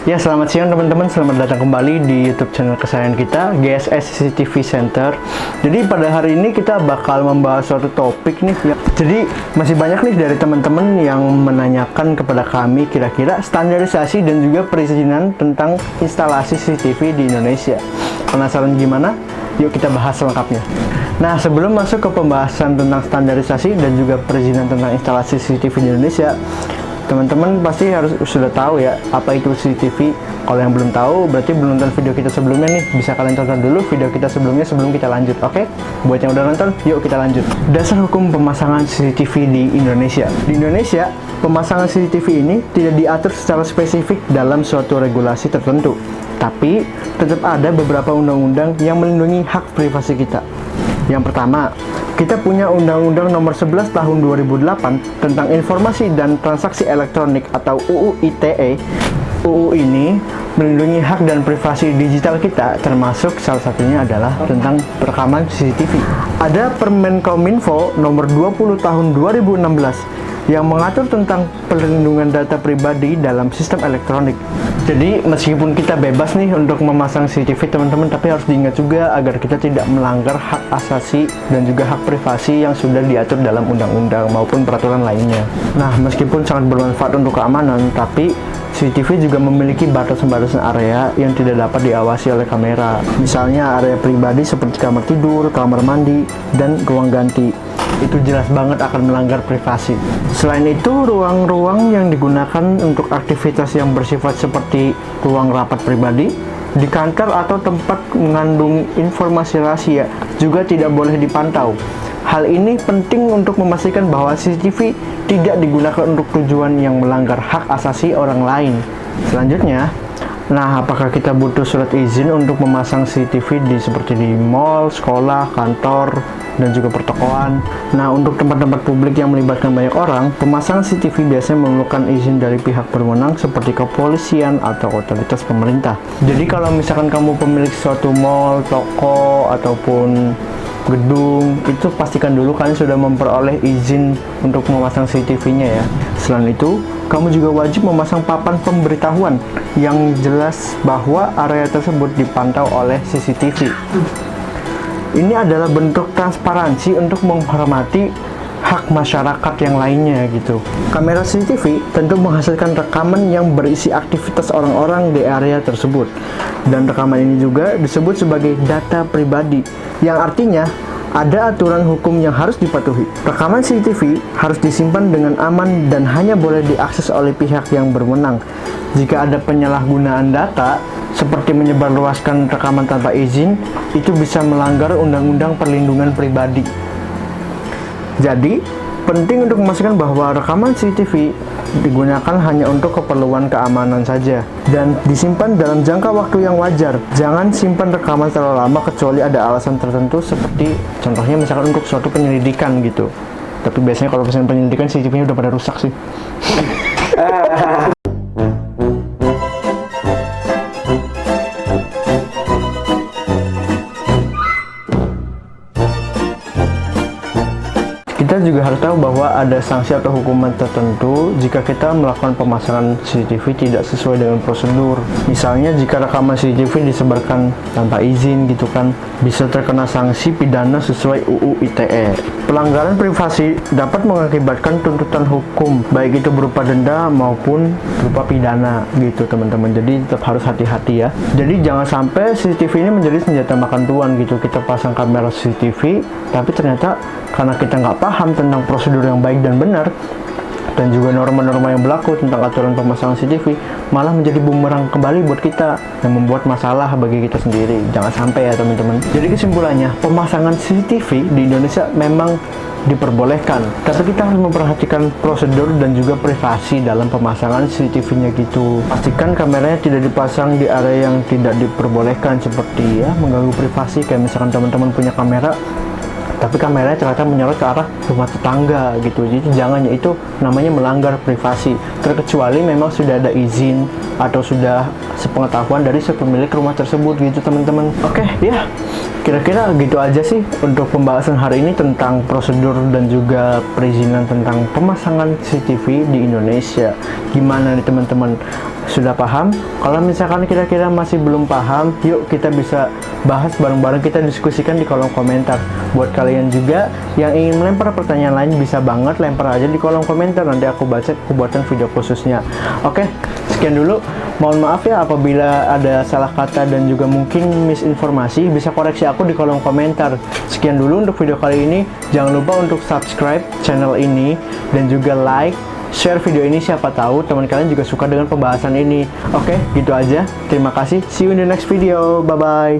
Ya, selamat siang teman-teman, selamat datang kembali di YouTube channel kesayangan kita, GSS CCTV Center. Jadi pada hari ini kita bakal membahas suatu topik nih ya. Jadi masih banyak nih dari teman-teman yang menanyakan kepada kami kira-kira standarisasi dan juga perizinan tentang instalasi CCTV di Indonesia. Penasaran gimana? Yuk kita bahas lengkapnya. Nah, sebelum masuk ke pembahasan tentang standarisasi dan juga perizinan tentang instalasi CCTV di Indonesia, teman-teman pasti harus sudah tahu ya apa itu CCTV. Kalau yang belum tahu berarti belum nonton video kita sebelumnya nih, bisa kalian tonton dulu video kita sebelumnya sebelum kita lanjut. Oke? Buat yang udah nonton, yuk kita lanjut. Dasar hukum pemasangan CCTV di Indonesia. Di Indonesia, pemasangan CCTV ini tidak diatur secara spesifik dalam suatu regulasi tertentu, tapi tetap ada beberapa undang-undang yang melindungi hak privasi kita. Yang pertama, kita punya Undang-Undang Nomor 11 Tahun 2008 tentang Informasi dan Transaksi Elektronik atau UU ITE. UU ini melindungi hak dan privasi digital kita, termasuk salah satunya adalah tentang rekaman CCTV. Ada Permenkominfo Nomor 20 Tahun 2016 yang mengatur tentang perlindungan data pribadi dalam sistem elektronik. Jadi meskipun kita bebas nih untuk memasang CCTV teman-teman, tapi harus diingat juga agar kita tidak melanggar hak asasi dan juga hak privasi yang sudah diatur dalam undang-undang maupun peraturan lainnya. Nah, meskipun sangat bermanfaat untuk keamanan, tapi CCTV juga memiliki batasan-batasan area yang tidak dapat diawasi oleh kamera. Misalnya area pribadi seperti kamar tidur, kamar mandi, dan ruang ganti. Itu jelas banget akan melanggar privasi. Selain itu, ruang-ruang yang digunakan untuk aktivitas yang bersifat seperti ruang rapat pribadi, di kantor atau tempat mengandung informasi rahasia juga tidak boleh dipantau. Hal ini penting untuk memastikan bahwa CCTV tidak digunakan untuk tujuan yang melanggar hak asasi orang lain. Selanjutnya, apakah kita butuh surat izin untuk memasang CCTV seperti di mall, sekolah, kantor, dan juga pertokoan? Nah, untuk tempat-tempat publik yang melibatkan banyak orang, pemasangan CCTV biasanya memerlukan izin dari pihak berwenang seperti kepolisian atau otoritas pemerintah. Jadi kalau misalkan kamu pemilik suatu mall, toko, ataupun gedung, itu pastikan dulu kalian sudah memperoleh izin untuk memasang CCTV-nya ya. Selain itu, kamu juga wajib memasang papan pemberitahuan yang jelas bahwa area tersebut dipantau oleh CCTV. Ini adalah bentuk transparansi untuk menghormati hak masyarakat yang lainnya gitu. Kamera CCTV tentu menghasilkan rekaman yang berisi aktivitas orang-orang di area tersebut. Dan rekaman ini juga disebut sebagai data pribadi, yang artinya ada aturan hukum yang harus dipatuhi. Rekaman CCTV harus disimpan dengan aman dan hanya boleh diakses oleh pihak yang berwenang. Jika ada penyalahgunaan data, seperti menyebarluaskan rekaman tanpa izin, itu bisa melanggar Undang-Undang Perlindungan Pribadi. Jadi, penting untuk memastikan bahwa rekaman CCTV digunakan hanya untuk keperluan keamanan saja dan disimpan dalam jangka waktu yang wajar. Jangan simpan rekaman terlalu lama kecuali ada alasan tertentu, seperti contohnya misalkan untuk suatu penyelidikan gitu. Tapi biasanya kalau misalnya penyelidikan CCTV-nya udah pada rusak sih. Kita juga harus tahu bahwa ada sanksi atau hukuman tertentu jika kita melakukan pemasangan CCTV tidak sesuai dengan prosedur. Misalnya jika rekaman CCTV disebarkan tanpa izin gitu kan, bisa terkena sanksi pidana sesuai UU ITE. Pelanggaran privasi dapat mengakibatkan tuntutan hukum, baik itu berupa denda maupun berupa pidana gitu teman-teman. Jadi tetap harus hati-hati ya. Jadi jangan sampai CCTV ini menjadi senjata makan tuan gitu. Kita pasang kamera CCTV, tapi ternyata karena kita nggak paham tentang prosedur yang baik dan benar dan juga norma-norma yang berlaku tentang aturan pemasangan CCTV, malah menjadi bumerang kembali buat kita yang membuat masalah bagi kita sendiri. Jangan sampai ya teman-teman. Jadi kesimpulannya, pemasangan CCTV di Indonesia memang diperbolehkan, tapi kita harus memperhatikan prosedur dan juga privasi dalam pemasangan CCTV-nya gitu. Pastikan kameranya tidak dipasang di area yang tidak diperbolehkan, seperti ya mengganggu privasi, kayak misalkan teman-teman punya kamera tapi kameranya ternyata menyorot ke arah rumah tetangga gitu. Jadi jangan, ya itu namanya melanggar privasi, terkecuali memang sudah ada izin atau sudah sepengetahuan dari si pemilik rumah tersebut gitu teman-teman. Oke ya, kira-kira gitu aja sih untuk pembahasan hari ini tentang prosedur dan juga perizinan tentang pemasangan CCTV di Indonesia. Gimana nih teman-teman, sudah paham? Kalau misalkan kira-kira masih belum paham, yuk kita bisa bahas bareng-bareng, kita diskusikan di kolom komentar. Buat kalian juga yang ingin melempar pertanyaan lain, bisa banget lempar aja di kolom komentar, nanti aku baca, aku buatkan video khususnya. Oke, sekian dulu. Mohon maaf ya apabila ada salah kata dan juga mungkin misinformasi, bisa koreksi aku di kolom komentar. Sekian dulu untuk video kali ini. Jangan lupa untuk subscribe channel ini dan juga like, share video ini, siapa tahu teman kalian juga suka dengan pembahasan ini. Oke, gitu aja. Terima kasih. See you in the next video. Bye-bye.